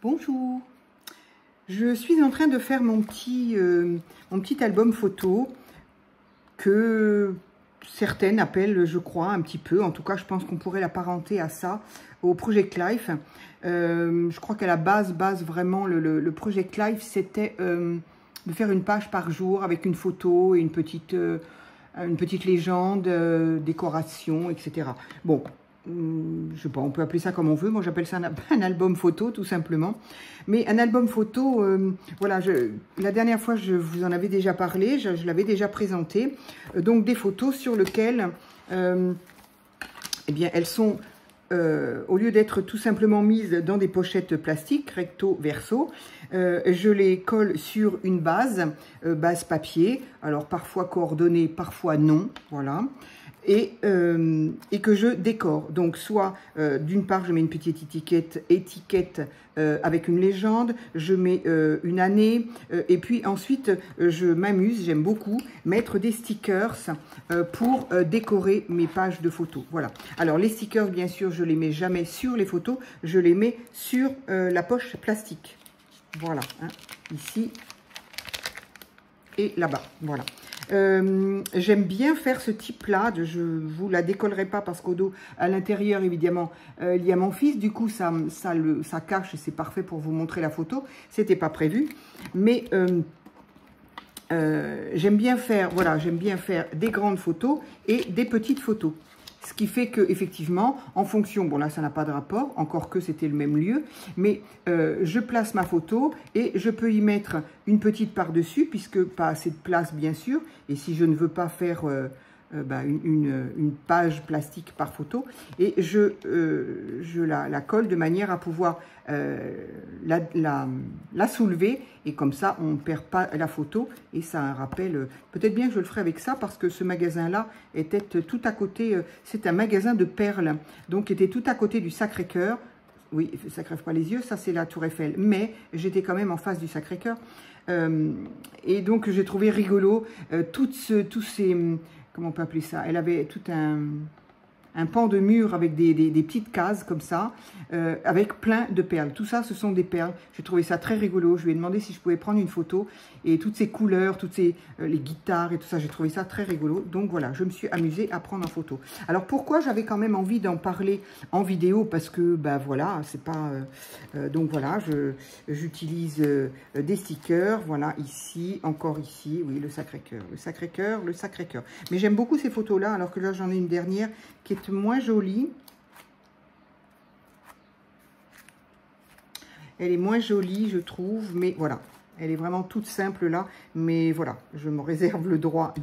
Bonjour, je suis en train de faire mon petit album photo que certaines appellent, je crois, un petit peu, en tout cas je pense qu'on pourrait l'apparenter à ça, au Project Life. Je crois qu'à la base vraiment, le Project Life, c'était de faire une page par jour avec une photo et une petite légende, décoration, etc. Bon, je sais pas, on peut appeler ça comme on veut. Moi, j'appelle ça un album photo, tout simplement. Mais un album photo, voilà, la dernière fois, je vous en avais déjà parlé, je l'avais déjà présenté. Donc, des photos sur lesquelles, eh bien, elles sont, au lieu d'être tout simplement mises dans des pochettes plastiques, recto, verso, je les colle sur une base papier, alors parfois coordonnée, parfois non, voilà. Et que je décore. Donc, soit d'une part, je mets une petite étiquette avec une légende, je mets une année, et puis ensuite, je m'amuse, j'aime beaucoup, mettre des stickers pour décorer mes pages de photos. Voilà. Alors, les stickers, bien sûr, je les mets jamais sur les photos, je les mets sur la poche plastique. Voilà, hein, ici et là-bas, voilà. J'aime bien faire ce type-là, je vous la décollerai pas parce qu'au dos, à l'intérieur, évidemment, il y a mon fils, du coup, ça cache et c'est parfait pour vous montrer la photo. C'était pas prévu, mais j'aime bien faire, voilà, j'aime bien faire des grandes photos et des petites photos. Ce qui fait que effectivement, en fonction, bon là ça n'a pas de rapport, encore que c'était le même lieu, mais je place ma photo et je peux y mettre une petite par-dessus, puisque pas assez de place bien sûr, et si je ne veux pas faire une page plastique par photo, et je la colle de manière à pouvoir la soulever, et comme ça on ne perd pas la photo, et ça a un rappel, peut-être bien que je le ferai avec ça, parce que ce magasin-là était tout à côté, c'est un magasin de perles, donc était tout à côté du Sacré-Cœur. Oui, ça crève pas les yeux, ça c'est la Tour Eiffel, mais j'étais quand même en face du Sacré-Cœur, et donc j'ai trouvé rigolo tous ces, comment on peut appeler ça, elle avait tout un pan de mur avec des petites cases comme ça, avec plein de perles. Tout ça, ce sont des perles. J'ai trouvé ça très rigolo. Je lui ai demandé si je pouvais prendre une photo. Et toutes ces couleurs, les guitares et tout ça, j'ai trouvé ça très rigolo. Donc voilà, je me suis amusée à prendre en photo. Alors pourquoi j'avais quand même envie d'en parler en vidéo? Parce que, ben voilà, c'est pas... donc voilà, j'utilise des stickers. Voilà, ici, encore ici. Oui, le Sacré-Cœur, le Sacré-Cœur, le Sacré-Cœur. Mais j'aime beaucoup ces photos-là, alors que là, j'en ai une dernière qui est moins jolie. Elle est moins jolie, je trouve, mais voilà. Elle est vraiment toute simple là, mais voilà, je me réserve le droit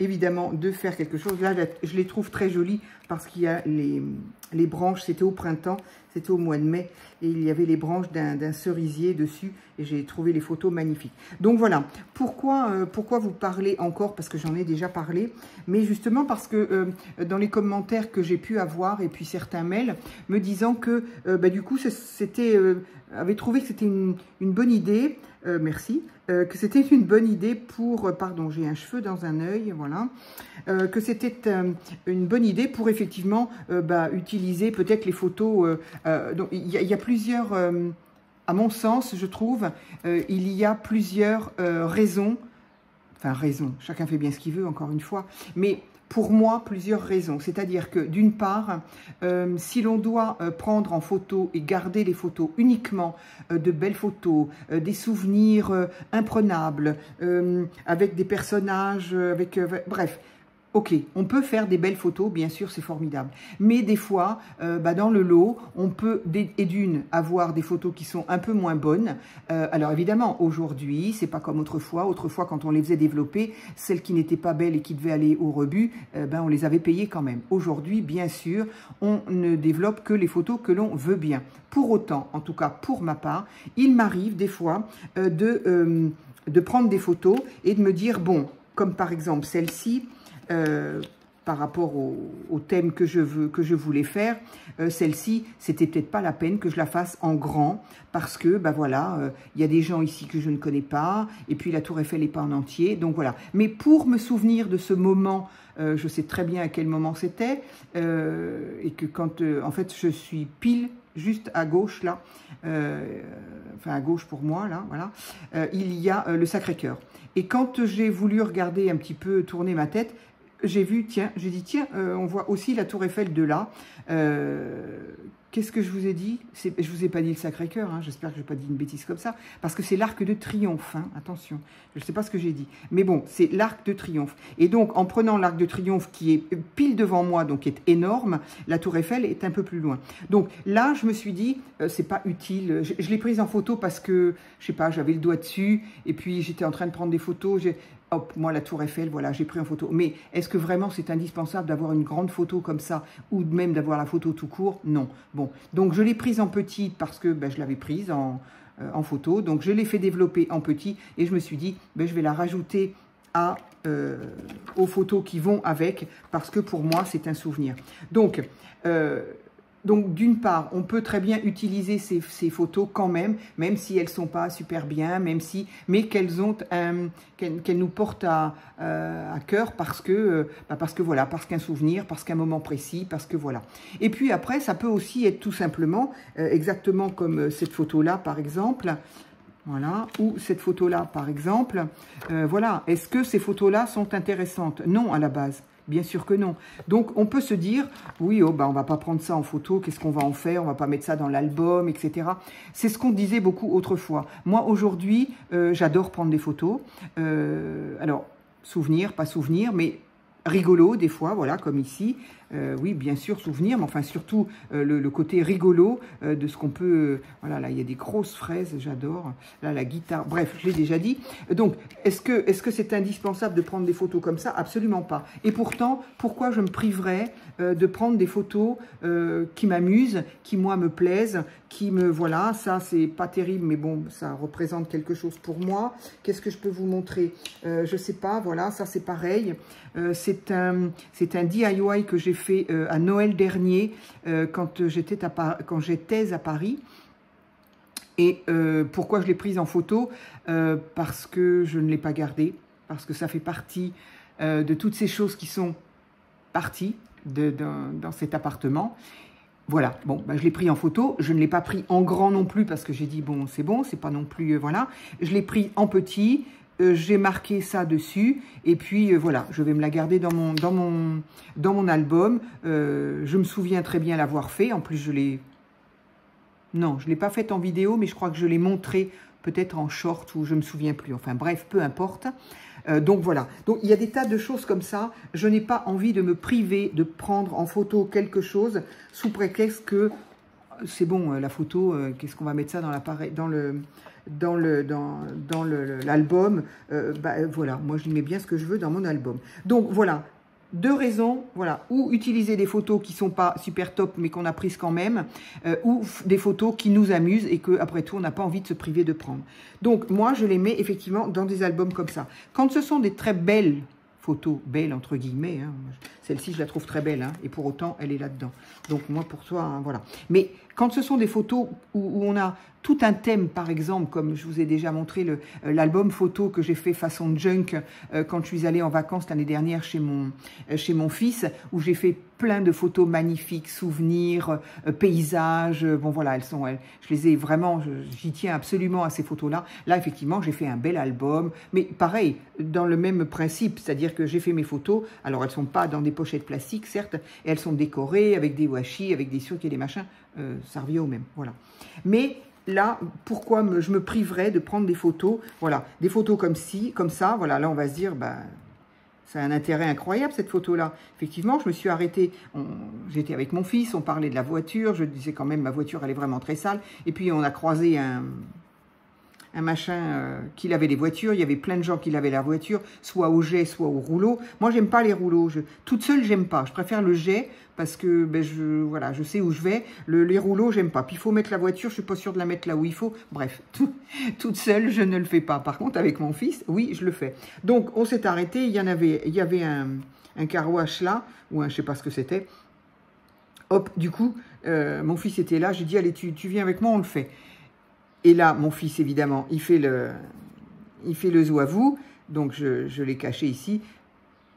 évidemment, de faire quelque chose. Là, je les trouve très jolies parce qu'il y a les branches, c'était au printemps, c'était au mois de mai, et il y avait les branches d'un cerisier dessus, et j'ai trouvé les photos magnifiques. Donc voilà, pourquoi vous parler encore? Parce que j'en ai déjà parlé, mais justement parce que dans les commentaires que j'ai pu avoir, et puis certains mails, me disant que du coup, avait trouvé que c'était une bonne idée, merci, que c'était une bonne idée pour, pardon, j'ai un cheveu dans un œil, voilà, que c'était une bonne idée pour effectivement utiliser peut-être les photos. Donc il y a plusieurs, à mon sens, je trouve, il y a plusieurs raisons, enfin raisons, chacun fait bien ce qu'il veut, encore une fois, mais pour moi, plusieurs raisons. C'est-à-dire que, d'une part, si l'on doit prendre en photo et garder les photos uniquement de belles photos, des souvenirs imprenables, avec des personnages, bref, ok, on peut faire des belles photos, bien sûr, c'est formidable. Mais des fois, dans le lot, on peut, avoir des photos qui sont un peu moins bonnes. Alors évidemment, aujourd'hui, c'est pas comme autrefois. Autrefois, quand on les faisait développer, celles qui n'étaient pas belles et qui devaient aller au rebut, on les avait payées quand même. Aujourd'hui, bien sûr, on ne développe que les photos que l'on veut bien. Pour autant, en tout cas pour ma part, il m'arrive des fois de prendre des photos et de me dire, bon, comme par exemple celle-ci, par rapport au thème que je voulais faire, celle-ci, c'était peut-être pas la peine que je la fasse en grand, parce que, voilà, il y a des gens ici que je ne connais pas, et puis la Tour Eiffel n'est pas en entier, donc voilà. Mais pour me souvenir de ce moment, je sais très bien à quel moment c'était, et que quand, en fait, je suis pile juste à gauche, là, enfin à gauche pour moi, là, voilà, il y a le Sacré-Cœur. Et quand j'ai voulu regarder un petit peu, tourner ma tête, j'ai vu, tiens, j'ai dit, tiens, on voit aussi la Tour Eiffel de là. Qu'est-ce que je vous ai dit? Je vous ai pas dit le Sacré-Cœur, hein, j'espère que je n'ai pas dit une bêtise comme ça, parce que c'est l'Arc de Triomphe, hein, attention, je ne sais pas ce que j'ai dit, mais bon, c'est l'Arc de Triomphe. Et donc, en prenant l'Arc de Triomphe qui est pile devant moi, donc qui est énorme, la Tour Eiffel est un peu plus loin. Donc là, je me suis dit, c'est pas utile, je l'ai prise en photo parce que, je sais pas, j'avais le doigt dessus, et puis j'étais en train de prendre des photos, hop, moi, la Tour Eiffel, voilà, j'ai pris en photo. Mais est-ce que vraiment c'est indispensable d'avoir une grande photo comme ça, ou même d'avoir la photo tout court? Non. Bon, donc je l'ai prise en petite parce que je l'avais prise en photo. Donc je l'ai fait développer en petit et je me suis dit, je vais la rajouter aux photos qui vont avec, parce que pour moi, c'est un souvenir. Donc, d'une part, on peut très bien utiliser ces photos quand même si elles ne sont pas super bien, mais qu'elles nous portent à cœur parce que voilà, parce qu'un souvenir, parce qu'un moment précis, parce que voilà. Et puis après, ça peut aussi être tout simplement, exactement comme cette photo-là, par exemple, voilà, ou cette photo-là, par exemple, voilà. Est-ce que ces photos-là sont intéressantes? Non, à la base. Bien sûr que non. Donc, on peut se dire, oui, oh, on va pas prendre ça en photo, qu'est-ce qu'on va en faire? On va pas mettre ça dans l'album, etc. C'est ce qu'on disait beaucoup autrefois. Moi, aujourd'hui, j'adore prendre des photos. Alors, souvenir, pas souvenir, mais rigolo des fois, voilà, comme ici. Oui, bien sûr, souvenir, mais enfin surtout le côté rigolo de ce qu'on peut... voilà, là, il y a des grosses fraises, j'adore. Là, la guitare, bref, je l'ai déjà dit. Donc, est-ce que c'est indispensable de prendre des photos comme ça? Absolument pas. Et pourtant, pourquoi je me priverais de prendre des photos qui m'amusent, qui, moi, me plaisent, qui me... Voilà, ça, c'est pas terrible, mais bon, ça représente quelque chose pour moi. Qu'est-ce que je peux vous montrer? Je sais pas, voilà, ça, c'est pareil. C'est un DIY que j'ai fait à Noël dernier quand j'étais à Paris. Et pourquoi je l'ai prise en photo? Parce que je ne l'ai pas gardée, parce que ça fait partie de toutes ces choses qui sont parties dans cet appartement. Voilà, bon, je l'ai pris en photo, je ne l'ai pas pris en grand non plus parce que j'ai dit, bon, c'est pas non plus, voilà. Je l'ai pris en petit, j'ai marqué ça dessus, et puis voilà, je vais me la garder dans mon album. Je me souviens très bien l'avoir fait, en plus je l'ai... Non, je ne l'ai pas faite en vidéo, mais je crois que je l'ai montré peut-être en short ou je ne me souviens plus. Enfin bref, peu importe. Donc voilà, donc il y a des tas de choses comme ça. Je n'ai pas envie de me priver de prendre en photo quelque chose sous prétexte que c'est bon, la photo, qu'est-ce qu'on va mettre ça dans l'appareil, dans l'album, voilà, moi je mets bien ce que je veux dans mon album. Donc voilà, deux raisons, voilà, ou utiliser des photos qui sont pas super top mais qu'on a prises quand même, ou des photos qui nous amusent et que après tout on n'a pas envie de se priver de prendre. Donc moi je les mets effectivement dans des albums comme ça. Quand ce sont des très belles photos, belles entre guillemets, hein, celle-ci je la trouve très belle, hein, et pour autant elle est là-dedans. Donc moi pour toi, hein, voilà. Mais quand ce sont des photos où on a tout un thème, par exemple, comme je vous ai déjà montré l'album photo que j'ai fait façon junk quand je suis allée en vacances l'année dernière chez mon fils, où j'ai fait plein de photos magnifiques, souvenirs, paysages, bon voilà, je les ai vraiment, j'y tiens absolument à ces photos-là. Là, effectivement, j'ai fait un bel album, mais pareil, dans le même principe, c'est-à-dire que j'ai fait mes photos, alors elles ne sont pas dans des pochettes plastiques, certes, et elles sont décorées avec des washi, avec des sucres et des machins, ça revient au même, voilà. Mais là, pourquoi je me priverais de prendre des photos, voilà, des photos comme ça, voilà, là on va se dire, ça a un intérêt incroyable cette photo-là. Effectivement, je me suis arrêtée, j'étais avec mon fils, on parlait de la voiture, je disais quand même, ma voiture elle est vraiment très sale, et puis on a croisé un machin qui lavait les voitures, il y avait plein de gens qui lavaient la voiture, soit au jet, soit au rouleau. Moi, j'aime pas les rouleaux, toute seule, j'aime pas, je préfère le jet, parce que voilà, je sais où je vais, les rouleaux, j'aime pas. Puis il faut mettre la voiture, je suis pas sûre de la mettre là où il faut, bref, toute seule, je ne le fais pas. Par contre, avec mon fils, oui, je le fais. Donc, on s'est arrêté, il y avait un car wash là, ou je sais pas ce que c'était. Hop, du coup, mon fils était là, j'ai dit, allez, tu viens avec moi, on le fait. Et là, mon fils, évidemment, il fait le zouavou, donc je l'ai caché ici.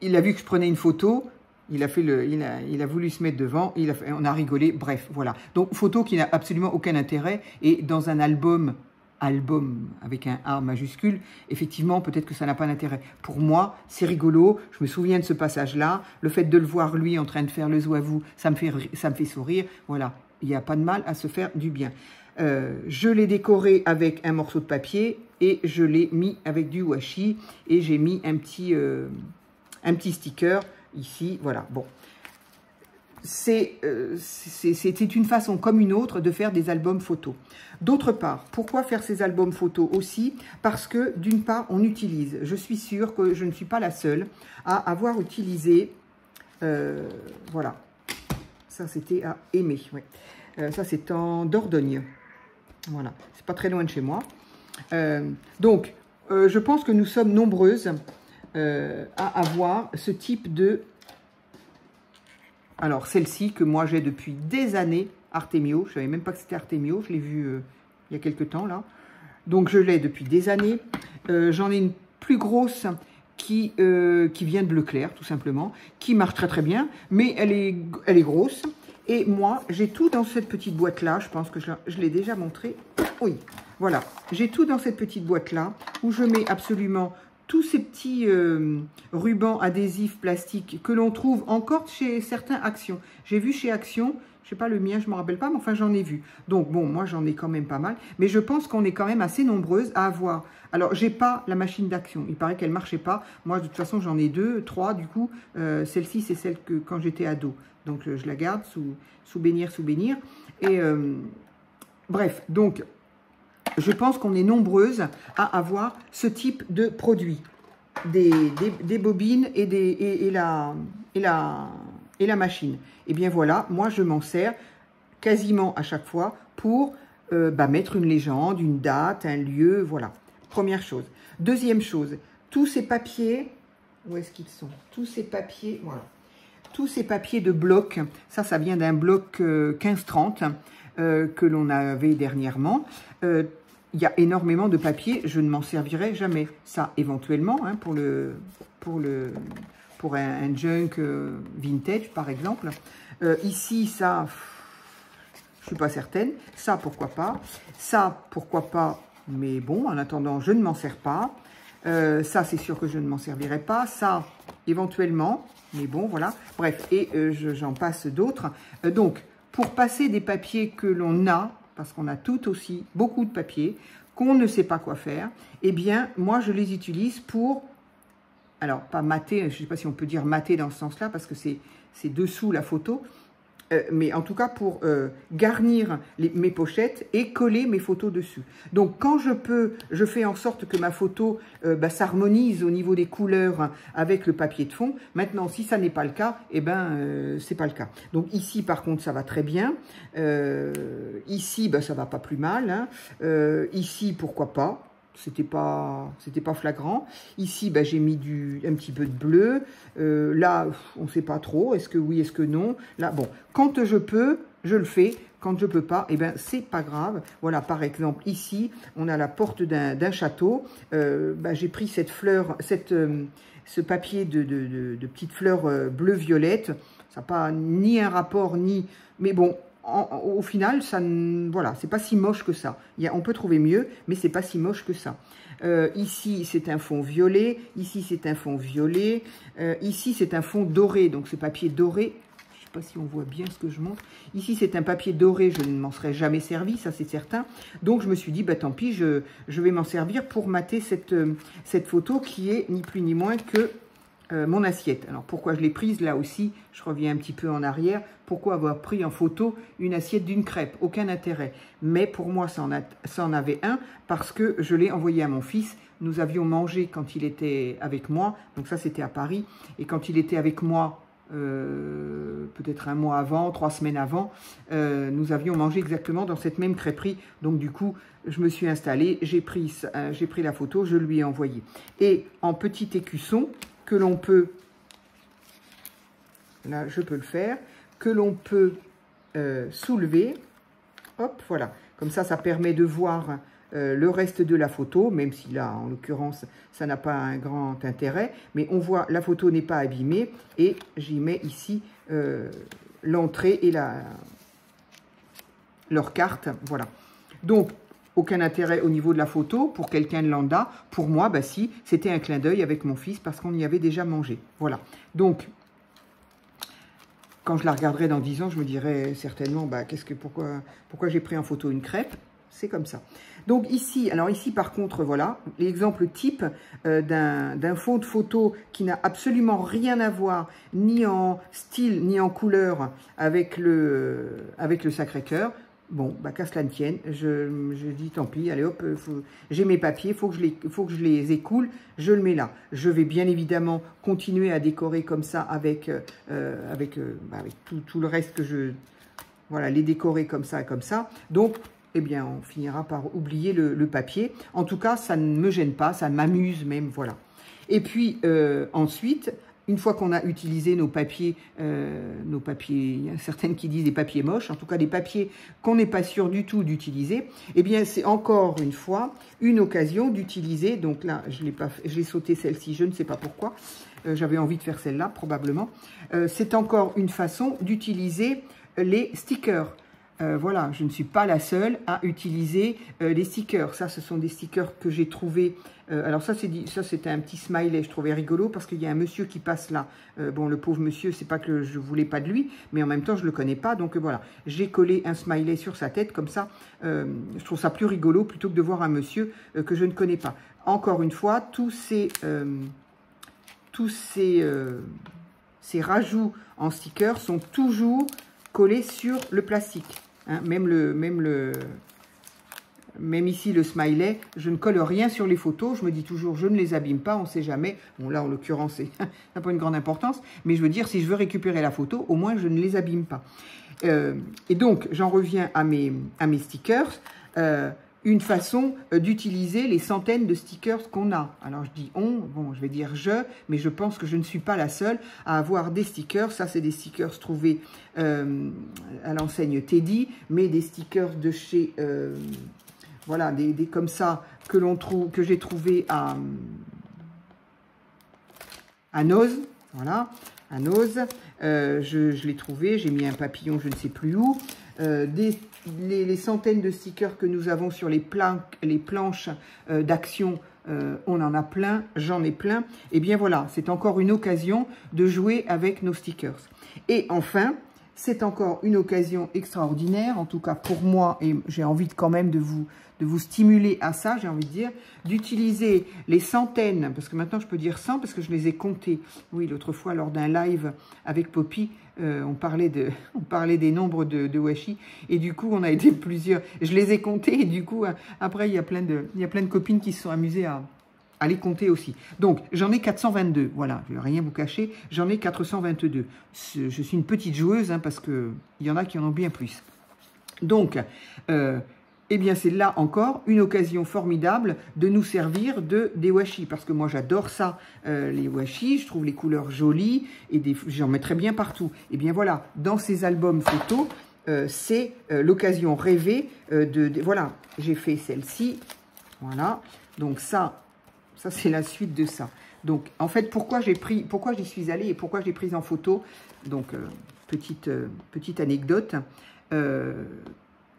Il a vu que je prenais une photo, il a voulu se mettre devant, on a rigolé, bref, voilà. Donc, photo qui n'a absolument aucun intérêt. Et dans un album avec un A majuscule, effectivement, peut-être que ça n'a pas d'intérêt. Pour moi, c'est rigolo. Je me souviens de ce passage-là. Le fait de le voir, lui, en train de faire le zouavou, ça me fait sourire. Voilà, il n'y a pas de mal à se faire du bien. Je l'ai décoré avec un morceau de papier et je l'ai mis avec du washi. Et j'ai mis un petit sticker ici. Voilà, bon. C'était une façon comme une autre de faire des albums photos. D'autre part, pourquoi faire ces albums photos aussi? Parce que d'une part, on utilise, je suis sûre que je ne suis pas la seule à avoir utilisé, voilà, ça c'était à aimer, ouais. Ça c'est en Dordogne, voilà, c'est pas très loin de chez moi. Donc, je pense que nous sommes nombreuses à avoir ce type de... Alors, celle-ci que moi j'ai depuis des années, Artemio, je ne savais même pas que c'était Artemio, je l'ai vu il y a quelques temps là. Donc, je l'ai depuis des années. J'en ai une plus grosse qui vient de Leclerc, tout simplement, qui marche très très bien, mais elle est grosse. Et moi, j'ai tout dans cette petite boîte-là, je pense que je l'ai déjà montré. Oui, voilà, j'ai tout dans cette petite boîte-là, où je mets absolument... tous ces petits rubans adhésifs plastiques que l'on trouve encore chez certains Action. J'ai vu chez Action, je ne sais pas le mien, je ne me rappelle pas, mais enfin j'en ai vu. Donc bon, moi j'en ai quand même pas mal. Mais je pense qu'on est quand même assez nombreuses à avoir... Alors, j'ai pas la machine d'Action. Il paraît qu'elle ne marchait pas. Moi, de toute façon, j'en ai 2, 3 du coup. Celle-ci, c'est celle que quand j'étais ado. Donc, je la garde sous bénir. Et bref, donc... je pense qu'on est nombreuses à avoir ce type de produit, des bobines et la machine. Et bien voilà, moi je m'en sers quasiment à chaque fois pour mettre une légende, une date, un lieu, voilà. Première chose. Deuxième chose, tous ces papiers, où est-ce qu'ils sont? Tous ces papiers, voilà. Tous ces papiers de bloc, ça vient d'un bloc 1530 que l'on avait dernièrement. Il y a énormément de papier, je ne m'en servirai jamais. Ça, éventuellement, hein, pour un junk vintage, par exemple. Ici, ça, je ne suis pas certaine. Ça, pourquoi pas. Ça, pourquoi pas. Mais bon, en attendant, je ne m'en sers pas. Ça, c'est sûr que je ne m'en servirai pas. Ça, éventuellement. Mais bon, voilà. Bref, et j'en passe d'autres. Donc, pour passer des papiers que l'on a, parce qu'on a tout aussi, beaucoup de papiers, qu'on ne sait pas quoi faire, eh bien, moi, je les utilise pour, alors, pas mater, je ne sais pas si on peut dire mater dans ce sens-là, parce que c'est dessous la photo, mais en tout cas pour garnir mes pochettes et coller mes photos dessus. Donc, quand je peux, je fais en sorte que ma photo s'harmonise au niveau des couleurs avec le papier de fond. Maintenant, si ça n'est pas le cas, eh ben, c'est pas le cas. Donc, ici, par contre, ça va très bien. Ici, ça va pas plus mal. Hein. Ici, pourquoi pas. C'était pas flagrant. Ici, j'ai mis un petit peu de bleu. Là, on ne sait pas trop. Est-ce que oui, est-ce que non? Là, bon, quand je peux, je le fais. Quand je peux pas, eh ben, c'est pas grave. Voilà, par exemple, ici, on a la porte d'un château. J'ai pris cette fleur, ce papier de petites fleurs bleu-violette. Ça n'a pas ni un rapport, ni... Mais bon... au final, voilà, c'est pas si moche que ça. On peut trouver mieux, mais c'est pas si moche que ça. Ici, c'est un fond violet. Ici, c'est un fond violet. Ici, c'est un fond doré. Donc, ce papier doré, je sais pas si on voit bien ce que je montre. Ici, c'est un papier doré. Je ne m'en serais jamais servi, ça c'est certain. Donc, je me suis dit, tant pis, je vais m'en servir pour mater cette photo qui est ni plus ni moins que mon assiette. Alors, pourquoi je l'ai prise là aussi? Je reviens un petit peu en arrière. Pourquoi avoir pris en photo une assiette d'une crêpe? Aucun intérêt. Mais pour moi, ça en avait un parce que je l'ai envoyé à mon fils. Nous avions mangé quand il était avec moi. Donc ça, c'était à Paris. Et quand il était avec moi, peut-être un mois avant, 3 semaines avant, nous avions mangé exactement dans cette même crêperie. Donc du coup, je me suis installée, j'ai pris la photo, je lui ai envoyé. Et en petit écusson, que l'on peut, là je peux le faire, que l'on peut soulever, hop, voilà, comme ça, ça permet de voir le reste de la photo, même si là, en l'occurrence, ça n'a pas un grand intérêt, mais on voit la photo n'est pas abîmée, et j'y mets ici l'entrée et leur carte, voilà. Donc, aucun intérêt au niveau de la photo pour quelqu'un de lambda. Pour moi, bah si, c'était un clin d'œil avec mon fils parce qu'on y avait déjà mangé. Voilà. Donc, quand je la regarderai dans 10 ans, je me dirai certainement, bah, pourquoi j'ai pris en photo une crêpe? C'est comme ça. Donc ici, alors ici par contre, voilà, l'exemple type d'un fond de photo qui n'a absolument rien à voir, ni en style, ni en couleur avec le Sacré-Cœur. Bon, qu'à cela ne tienne, je dis tant pis, allez hop, j'ai mes papiers, faut que je les écoule, je le mets là. Je vais bien évidemment continuer à décorer comme ça avec tout le reste que voilà, les décorer comme ça et comme ça. Donc, eh bien, on finira par oublier le papier. En tout cas, ça ne me gêne pas, ça m'amuse même, voilà. Et puis, ensuite, une fois qu'on a utilisé nos papiers, il y a certaines qui disent des papiers moches, en tout cas des papiers qu'on n'est pas sûr du tout d'utiliser, eh bien c'est encore une fois une occasion d'utiliser, donc là je l'ai sauté celle-ci, je ne sais pas pourquoi, j'avais envie de faire celle-là probablement, c'est encore une façon d'utiliser les stickers. Voilà, je ne suis pas la seule à utiliser les stickers. Ça, ce sont des stickers que j'ai trouvés. Alors ça, c'était un petit smiley, je trouvais rigolo parce qu'il y a un monsieur qui passe là. Bon, le pauvre monsieur, c'est pas que je voulais pas de lui, mais en même temps, je le connais pas. Donc voilà, j'ai collé un smiley sur sa tête comme ça. Je trouve ça plus rigolo plutôt que de voir un monsieur que je ne connais pas. Encore une fois, tous ces rajouts en stickers sont toujours collés sur le plastique. Hein, même ici, le smiley, je ne colle rien sur les photos. Je me dis toujours, je ne les abîme pas, on ne sait jamais. Bon, là, en l'occurrence, ça n'a pas une grande importance. Mais je veux dire, si je veux récupérer la photo, au moins, je ne les abîme pas. Et donc, j'en reviens à mes stickers. Une façon d'utiliser les centaines de stickers qu'on a. Alors, je dis on, bon, je vais dire mais je pense que je ne suis pas la seule à avoir des stickers. Ça, c'est des stickers trouvés à l'enseigne Teddy, mais des stickers de chez... voilà, des comme ça que j'ai trouvé à Noz. Voilà, à Noz. Je l'ai trouvé, j'ai mis un papillon, je ne sais plus où. Les centaines de stickers que nous avons sur les planches d'action, on en a plein, j'en ai plein. Et bien voilà, c'est encore une occasion de jouer avec nos stickers. Et enfin, c'est encore une occasion extraordinaire, en tout cas pour moi, et j'ai envie quand même de vous stimuler à ça, j'ai envie de dire, d'utiliser les centaines, parce que maintenant je peux dire 100 parce que je les ai comptés. Oui, l'autre fois lors d'un live avec Poppy, on parlait des nombres de washi, et du coup on a été plusieurs, je les ai comptés, et du coup après il y a plein de copines qui se sont amusées à les compter aussi. Donc, j'en ai 422, voilà, je ne vais rien vous cacher, j'en ai 422. Je suis une petite joueuse, hein, parce qu'il y en a qui en ont bien plus. Donc, eh bien, c'est là encore une occasion formidable de nous servir des washi, parce que moi, j'adore ça, les washi, je trouve les couleurs jolies, et j'en mettrais bien partout. Et bien voilà, dans ces albums photos, c'est l'occasion rêvée voilà, j'ai fait celle-ci, voilà, donc ça c'est la suite de ça. Donc, en fait, pourquoi j'y suis allée et pourquoi je l'ai prise en photo. Donc, petite anecdote.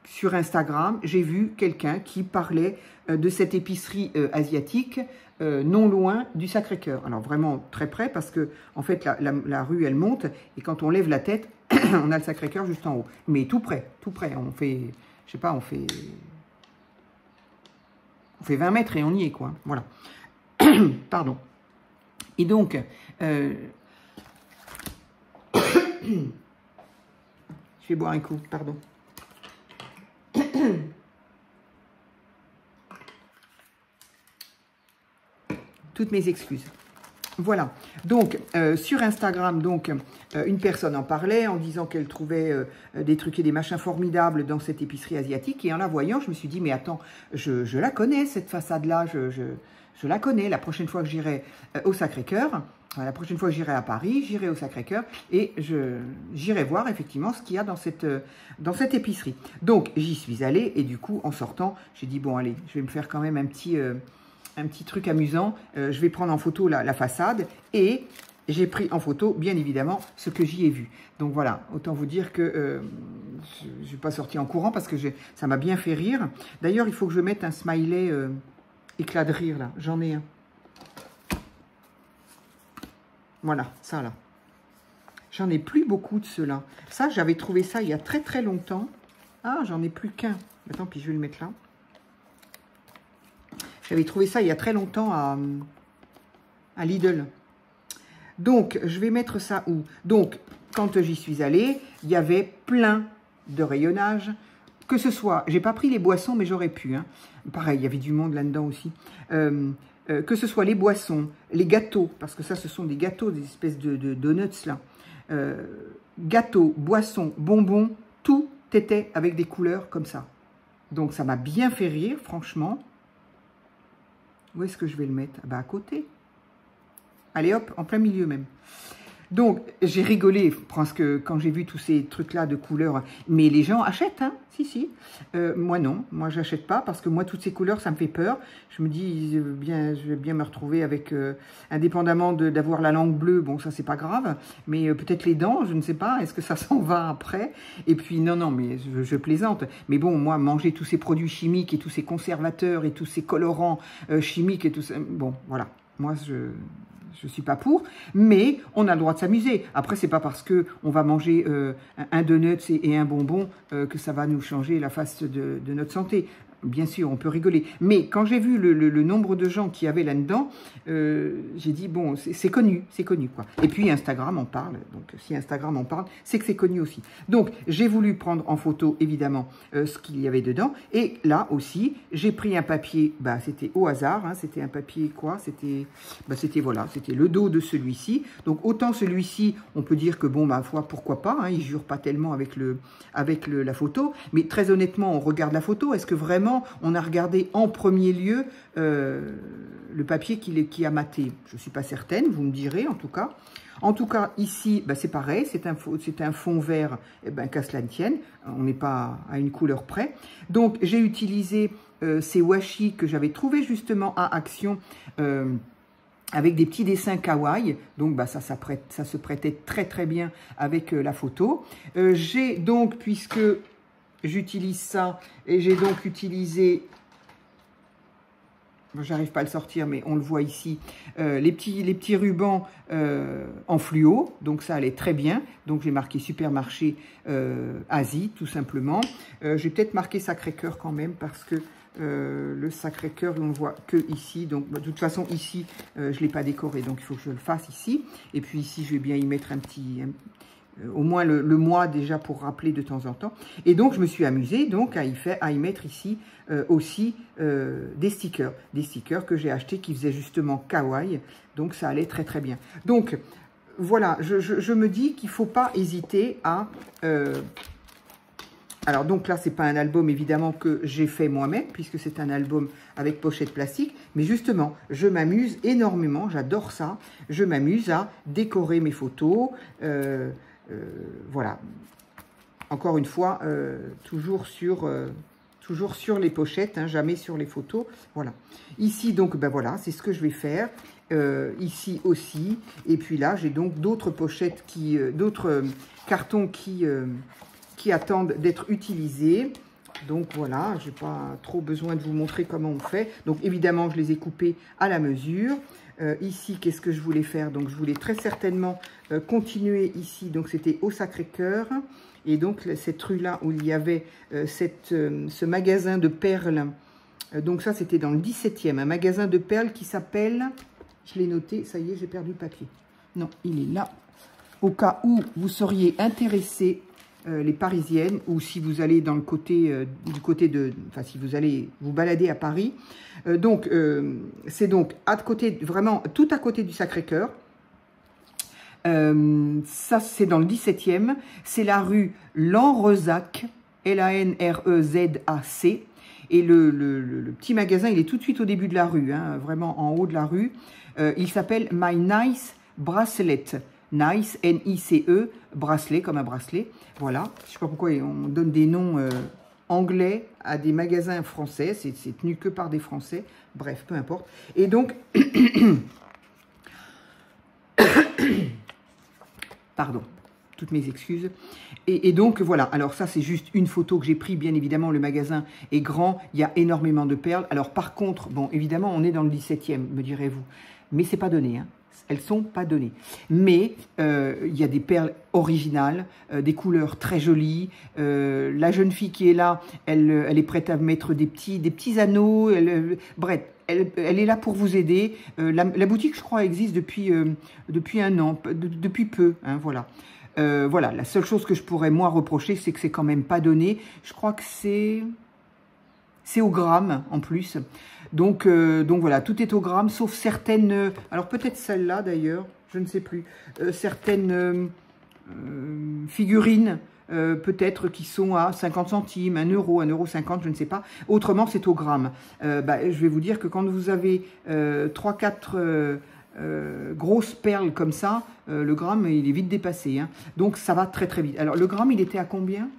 Sur Instagram, j'ai vu quelqu'un qui parlait de cette épicerie asiatique non loin du Sacré-Cœur. Alors, vraiment très près parce que, en fait, la rue, elle monte et quand on lève la tête, on a le Sacré-Cœur juste en haut. Mais tout près, tout près. On fait, je sais pas, on fait 20 mètres et on y est, quoi. Voilà. Pardon. Et donc, je vais boire un coup, pardon. Toutes mes excuses. Voilà. Donc, sur Instagram, donc, une personne en parlait en disant qu'elle trouvait des trucs et des machins formidables dans cette épicerie asiatique. Et en la voyant, je me suis dit, mais attends, je la connais, cette façade-là, je la connais. La prochaine fois que j'irai au Sacré-Cœur, La prochaine fois, j'irai à Paris, j'irai au Sacré-Cœur et j'irai voir effectivement ce qu'il y a dans cette épicerie. Donc, j'y suis allée et du coup, en sortant, j'ai dit, bon, allez, je vais me faire quand même un petit truc amusant. Je vais prendre en photo la façade et j'ai pris en photo, bien évidemment, ce que j'y ai vu. Donc voilà, autant vous dire que je ne suis pas sortie en courant parce que ça m'a bien fait rire. D'ailleurs, il faut que je mette un smiley éclat de rire, là. J'en ai un. Voilà, ça là. J'en ai plus beaucoup de ceux-là. Ça, j'avais trouvé ça il y a très très longtemps. Ah, j'en ai plus qu'un. Attends, puis je vais le mettre là. J'avais trouvé ça il y a très longtemps à Lidl. Donc, je vais mettre ça où? Donc, quand j'y suis allée, il y avait plein de rayonnage. Que ce soit, j'ai pas pris les boissons, mais j'aurais pu. Hein. Pareil, il y avait du monde là-dedans aussi. Que ce soit les boissons, les gâteaux, parce que ça, ce sont des gâteaux, des espèces de donuts, là. Gâteaux, boissons, bonbons, tout était avec des couleurs comme ça. Donc, ça m'a bien fait rire, franchement. Où est-ce que je vais le mettre? Ah bah, à côté. Allez, hop, en plein milieu même. Donc, j'ai rigolé parce que quand j'ai vu tous ces trucs-là de couleurs, mais les gens achètent, hein, si. Moi, non, moi, j'achète pas parce que moi, toutes ces couleurs, ça me fait peur. Je me dis, je vais bien me retrouver avec, indépendamment d'avoir la langue bleue, bon, ça, c'est pas grave, mais peut-être les dents, je ne sais pas, est-ce que ça s'en va après? Et puis, non, mais je plaisante. Mais bon, moi, manger tous ces produits chimiques et tous ces conservateurs et tous ces colorants chimiques et tout ça, bon, voilà, moi, je ne suis pas pour, mais on a le droit de s'amuser. Après, c'est pas parce qu'on va manger un donut et un bonbon que ça va nous changer la face de notre santé. Bien sûr, on peut rigoler. Mais quand j'ai vu le nombre de gens qui avaient là-dedans, j'ai dit, bon, c'est connu, quoi. Et puis, Instagram en parle. Donc, si Instagram en parle, c'est que c'est connu aussi. Donc, j'ai voulu prendre en photo, évidemment, ce qu'il y avait dedans. Et là aussi, j'ai pris un papier, bah, c'était au hasard, hein, c'était un papier, quoi, c'était le dos de celui-ci. Donc, autant celui-ci, on peut dire que, bon, ma foi, pourquoi pas, hein, il jure pas tellement avec la photo. Mais très honnêtement, on regarde la photo, est-ce que vraiment on a regardé en premier lieu le papier qui a maté? Je ne suis pas certaine, vous me direz en tout cas. En tout cas, ici, ben, c'est pareil, c'est un fond vert, eh ben, qu'à cela ne tienne, on n'est pas à une couleur près. Donc, j'ai utilisé ces washi que j'avais trouvé justement à Action, avec des petits dessins kawaii, donc bah, ça se prêtait très très bien avec la photo. J'ai donc, puisque j'utilise ça, et j'ai donc utilisé, j'arrive pas à le sortir, mais on le voit ici, les petits rubans en fluo, donc ça allait très bien. Donc j'ai marqué Supermarché Asie, tout simplement. J'ai peut-être marqué Sacré-Cœur quand même, parce que le Sacré-Cœur, on ne voit que ici. Donc de toute façon, ici, je ne l'ai pas décoré, donc il faut que je le fasse ici. Et puis ici, je vais bien y mettre au moins le mois déjà pour rappeler de temps en temps. Et donc, je me suis amusée donc à y mettre ici aussi des stickers que j'ai achetés qui faisaient justement kawaii. Donc, ça allait très très bien. Donc, voilà, je me dis qu'il ne faut pas hésiter à... alors, donc là, ce n'est pas un album, évidemment, que j'ai fait moi-même, puisque c'est un album avec pochette plastique. Mais justement, je m'amuse énormément, j'adore ça. Je m'amuse à décorer mes photos. Voilà. Encore une fois, toujours sur les pochettes, hein, jamais sur les photos. Voilà. Ici, donc, ben voilà, c'est ce que je vais faire. Ici aussi. Et puis là, j'ai donc d'autres pochettes d'autres cartons qui attendent d'être utilisés. Donc voilà, je n'ai pas trop besoin de vous montrer comment on fait. Donc évidemment, je les ai coupés à la mesure. Ici, qu'est-ce que je voulais faire? Donc je voulais très certainement continuer ici. Donc c'était au Sacré-Cœur. Et donc cette rue-là où il y avait ce magasin de perles. Donc ça, c'était dans le 17e. Un magasin de perles qui s'appelle... Je l'ai noté, ça y est, j'ai perdu le papier. Non, il est là. Au cas où vous seriez intéressé... les Parisiennes, ou si vous allez dans le côté enfin si vous allez vous balader à Paris, donc c'est donc vraiment tout à côté du Sacré-Cœur. Ça c'est dans le 17e, c'est la rue Lanrezac, Lanrezac, et le petit magasin il est tout de suite au début de la rue, hein, vraiment en haut de la rue. Il s'appelle My Nice Bracelet. Nice, N-I-C-E, bracelet, comme un bracelet. Voilà, je ne sais pas pourquoi on donne des noms anglais à des magasins français. C'est tenu que par des Français. Bref, peu importe. Et donc, pardon, toutes mes excuses. Et donc, voilà. Alors ça, c'est juste une photo que j'ai prise. Bien évidemment, le magasin est grand. Il y a énormément de perles. Alors, par contre, bon, évidemment, on est dans le 17e, me direz-vous. Mais c'est pas donné, hein. Elles ne sont pas données. Mais il y a des perles originales, des couleurs très jolies. La jeune fille qui est là, elle est prête à mettre des petits anneaux. Bref, elle est là pour vous aider. La boutique, je crois, existe depuis un an, depuis peu. Hein, voilà. Voilà, la seule chose que je pourrais, moi, reprocher, c'est que c'est quand même pas donné. Je crois que c'est au gramme, en plus. Donc voilà, tout est au gramme, sauf certaines... alors peut-être celle-là, d'ailleurs, je ne sais plus. Certaines figurines, peut-être, qui sont à 50 centimes, 1 euro, 1,50 €, je ne sais pas. Autrement, c'est au gramme. Je vais vous dire que quand vous avez 3-4... grosses perles comme ça, le gramme, il est vite dépassé. Hein. Donc, ça va très, très vite. Alors, le gramme, il était à combien?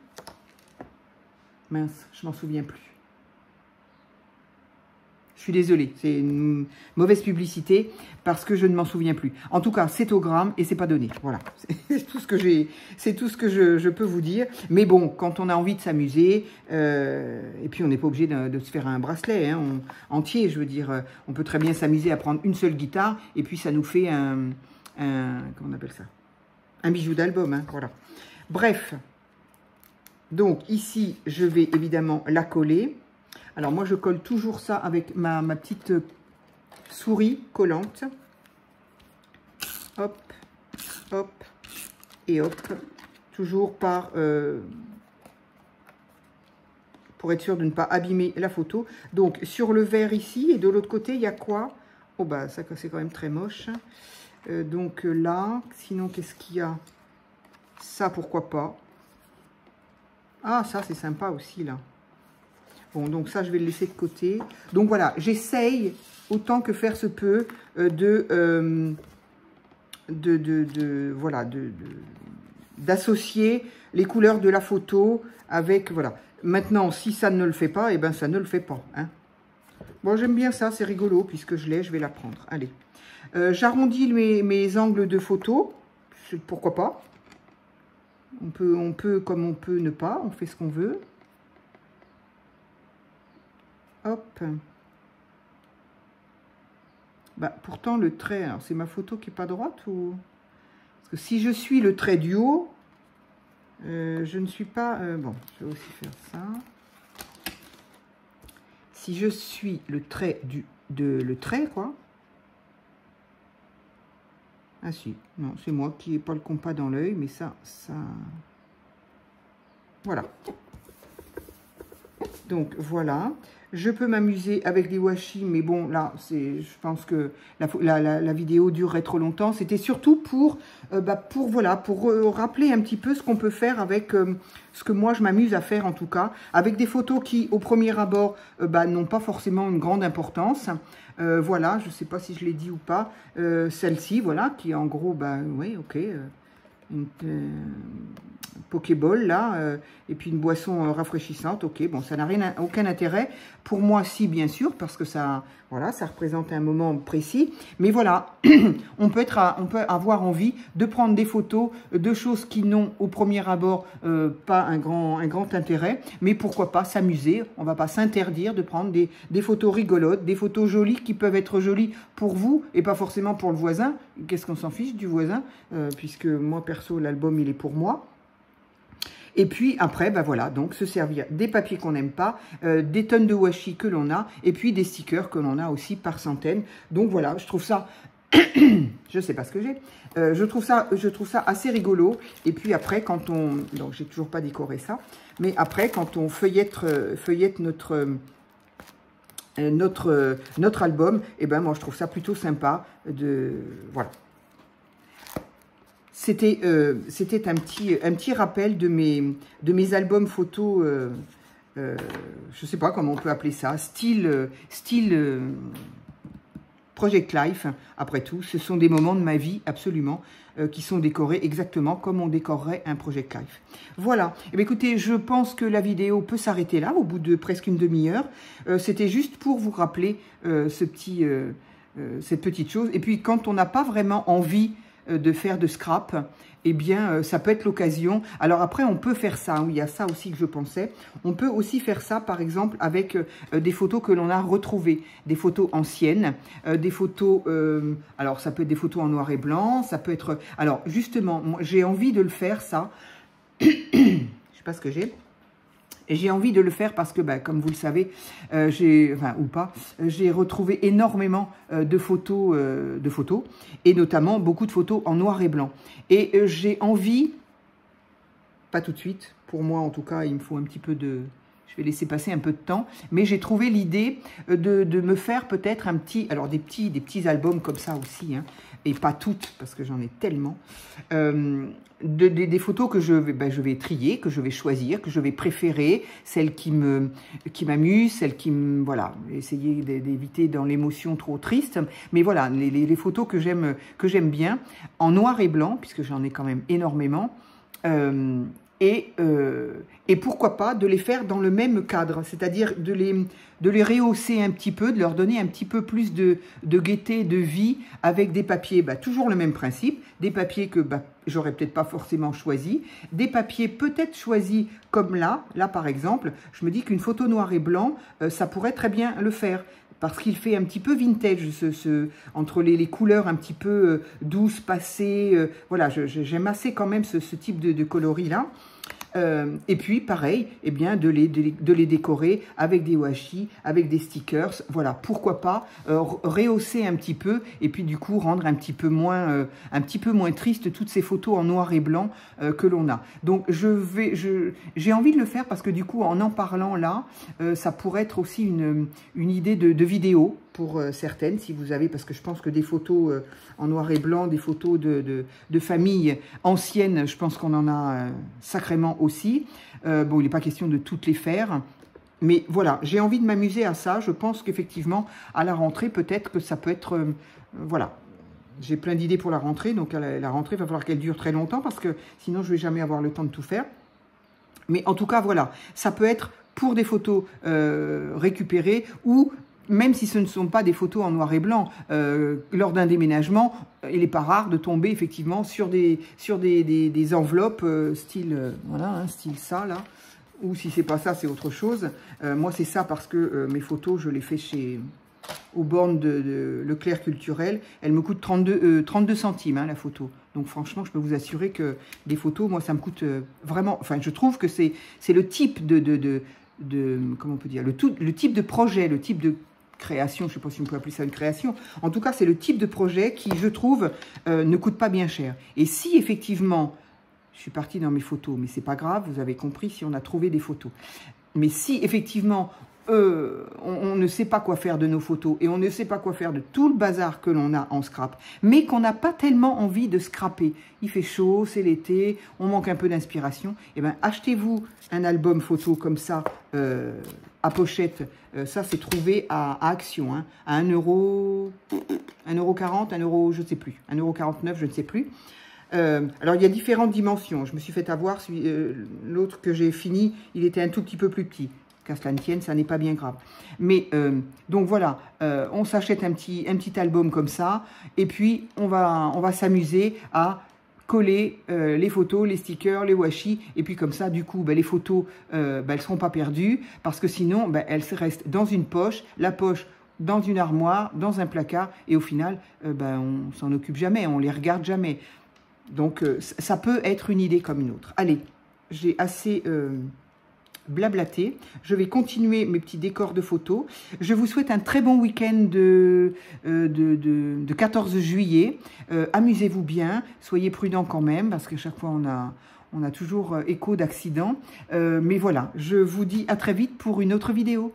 Mince, je m'en souviens plus. Je suis désolée, c'est une mauvaise publicité parce que je ne m'en souviens plus. En tout cas, c'est au gramme et c'est pas donné. Voilà, c'est tout ce que je peux vous dire. Mais bon, quand on a envie de s'amuser, et puis on n'est pas obligé de se faire un bracelet hein, entier, je veux dire, on peut très bien s'amuser à prendre une seule guitare et puis ça nous fait comment on appelle ça? Un bijou d'album, hein, voilà. Bref, donc ici, je vais évidemment la coller. Alors, moi, je colle toujours ça avec ma petite souris collante. Hop, hop et hop. Toujours pour être sûr de ne pas abîmer la photo. Donc, sur le vert ici, et de l'autre côté, il y a quoi? Oh, bah, ça, c'est quand même très moche. Donc, là, sinon, qu'est-ce qu'il y a? Ça, pourquoi pas? Ah, ça, c'est sympa aussi, là. Bon, donc ça, je vais le laisser de côté. Donc voilà, j'essaye, autant que faire se peut, d'associer les couleurs de la photo avec, voilà. Maintenant, si ça ne le fait pas, eh ben ça ne le fait pas. Hein. Bon, j'aime bien ça, c'est rigolo, puisque je vais la prendre. Allez. J'arrondis mes angles de photo, pourquoi pas. On peut, comme on peut ne pas, on fait ce qu'on veut. Hop. Bah, pourtant, le trait, alors c'est ma photo qui n'est pas droite ou... Parce que si je suis le trait du haut, je ne suis pas... bon, je vais aussi faire ça. Si je suis le trait le trait, quoi. Ah si, non, c'est moi qui n'ai pas le compas dans l'œil, mais ça... Voilà. Donc, voilà. Je peux m'amuser avec des washi, mais bon, là, je pense que la vidéo durerait trop longtemps. C'était surtout pour rappeler un petit peu ce qu'on peut faire avec ce que moi, je m'amuse à faire, en tout cas, avec des photos qui, au premier abord, n'ont pas forcément une grande importance. Voilà, je ne sais pas si je l'ai dit ou pas. Celle-ci, voilà, qui est en gros, oui, ok, une Pokéball là, et puis une boisson rafraîchissante, ok, bon, ça n'a aucun intérêt, pour moi si bien sûr, parce que ça, voilà, ça représente un moment précis, mais voilà, on peut avoir envie de prendre des photos de choses qui n'ont au premier abord pas un grand intérêt, mais pourquoi pas s'amuser, on va pas s'interdire de prendre des photos rigolotes, des photos jolies qui peuvent être jolies pour vous, et pas forcément pour le voisin, qu'est-ce qu'on s'en fiche du voisin, puisque moi perso, l'album il est pour moi. Et puis après, voilà, donc se servir des papiers qu'on n'aime pas, des tonnes de washi que l'on a, et puis des stickers que l'on a aussi par centaines. Donc voilà, je trouve ça, je sais pas ce que j'ai, je trouve ça assez rigolo. Et puis après, quand on, donc j'ai toujours pas décoré ça, mais après, quand on feuillette notre album, et ben moi je trouve ça plutôt sympa voilà. C'était un petit rappel de mes albums photos, je ne sais pas comment on peut appeler ça, style Project Life, après tout, ce sont des moments de ma vie, absolument, qui sont décorés exactement comme on décorerait un Project Life. Voilà. Eh bien, écoutez, je pense que la vidéo peut s'arrêter là, au bout de presque une demi-heure. C'était juste pour vous rappeler cette petite chose. Et puis, quand on n'a pas vraiment envie de faire de scrap, eh bien, ça peut être l'occasion. Alors après, on peut faire ça. Oui, il y a ça aussi que je pensais. On peut aussi faire ça, par exemple, avec des photos que l'on a retrouvées. Des photos anciennes, des photos... alors, ça peut être des photos en noir et blanc. Ça peut être... Alors, justement, j'ai envie de le faire, ça. Je ne sais pas ce que j'ai. Et j'ai envie de le faire parce que, bah, comme vous le savez, j'ai retrouvé énormément de photos, et notamment beaucoup de photos en noir et blanc. Et j'ai envie, pas tout de suite, pour moi en tout cas, il me faut un petit peu de... Je vais laisser passer un peu de temps, mais j'ai trouvé l'idée de me faire peut-être un petit... Alors des petits albums comme ça aussi, hein, et pas toutes, parce que j'en ai tellement... des photos que je vais trier, que je vais choisir, que je vais préférer, celles qui m'amusent, celles qui me... Voilà, essayer d'éviter dans l'émotion trop triste. Mais voilà, les photos que j'aime bien, en noir et blanc, puisque j'en ai quand même énormément, et pourquoi pas de les faire dans le même cadre, c'est-à-dire de les rehausser un petit peu, de leur donner un petit peu plus de gaieté, de vie, avec des papiers, toujours le même principe, des papiers que j'aurais peut-être pas forcément choisi, des papiers peut-être choisis comme là par exemple, je me dis qu'une photo noir et blanc, ça pourrait très bien le faire. Parce qu'il fait un petit peu vintage, entre les couleurs un petit peu douces, passées. Voilà, j'aime assez quand même ce type de coloris-là. Et puis, pareil, eh bien, de les décorer avec des washi, avec des stickers. Voilà, pourquoi pas rehausser un petit peu et puis du coup rendre un petit peu moins triste toutes ces photos en noir et blanc que l'on a. Donc, j'ai envie de le faire parce que du coup, en parlant là, ça pourrait être aussi une idée de vidéo pour certaines, si vous avez, parce que je pense que des photos en noir et blanc, des photos de famille anciennes, je pense qu'on en a sacrément aussi. Bon, il n'est pas question de toutes les faire, mais voilà, j'ai envie de m'amuser à ça. Je pense qu'effectivement, à la rentrée, peut-être que ça peut être... voilà, j'ai plein d'idées pour la rentrée, donc à la rentrée, il va falloir qu'elle dure très longtemps, parce que sinon, je ne vais jamais avoir le temps de tout faire. Mais en tout cas, voilà, ça peut être pour des photos récupérées ou... Même si ce ne sont pas des photos en noir et blanc, lors d'un déménagement, il n'est pas rare de tomber effectivement sur des enveloppes style, voilà, hein, style ça, là. Ou si c'est pas ça, c'est autre chose. Moi, c'est ça parce que mes photos, je les fais aux bornes de Leclerc Culturel. Elle me coûte 32 centimes, hein, la photo. Donc franchement, je peux vous assurer que des photos, moi, ça me coûte vraiment... Enfin, je trouve que c'est le type comment on peut dire, le type de projet, le type de création, je ne sais pas si on peut appeler ça une création, en tout cas c'est le type de projet qui, je trouve, ne coûte pas bien cher. Et si effectivement, je suis partie dans mes photos, mais c'est pas grave, vous avez compris si on a trouvé des photos, mais si effectivement on ne sait pas quoi faire de nos photos et on ne sait pas quoi faire de tout le bazar que l'on a en scrap, mais qu'on n'a pas tellement envie de scraper. Il fait chaud, c'est l'été, on manque un peu d'inspiration. Eh bien, achetez-vous un album photo comme ça, à pochette. Ça, c'est trouvé à Action, hein, à 1,40 €, 1 €, je ne sais plus, 1,49 €, je ne sais plus. Alors, il y a différentes dimensions. Je me suis fait avoir, l'autre que j'ai fini, il était un tout petit peu plus petit. Qu'à cela ne tienne, ça n'est pas bien grave. Mais, donc voilà, on s'achète un petit album comme ça, et puis on va s'amuser à coller les photos, les stickers, les washi, et puis comme ça, du coup, les photos, elles ne seront pas perdues, parce que sinon, elles restent dans une poche, la poche dans une armoire, dans un placard, et au final, on s'en occupe jamais, on les regarde jamais. Donc, ça peut être une idée comme une autre. Allez, j'ai assez... blablaté. Je vais continuer mes petits décors de photos. Je vous souhaite un très bon week-end de 14 juillet. Amusez-vous bien. Soyez prudents quand même, parce qu'à chaque fois, on a toujours écho d'accidents. Mais voilà, je vous dis à très vite pour une autre vidéo.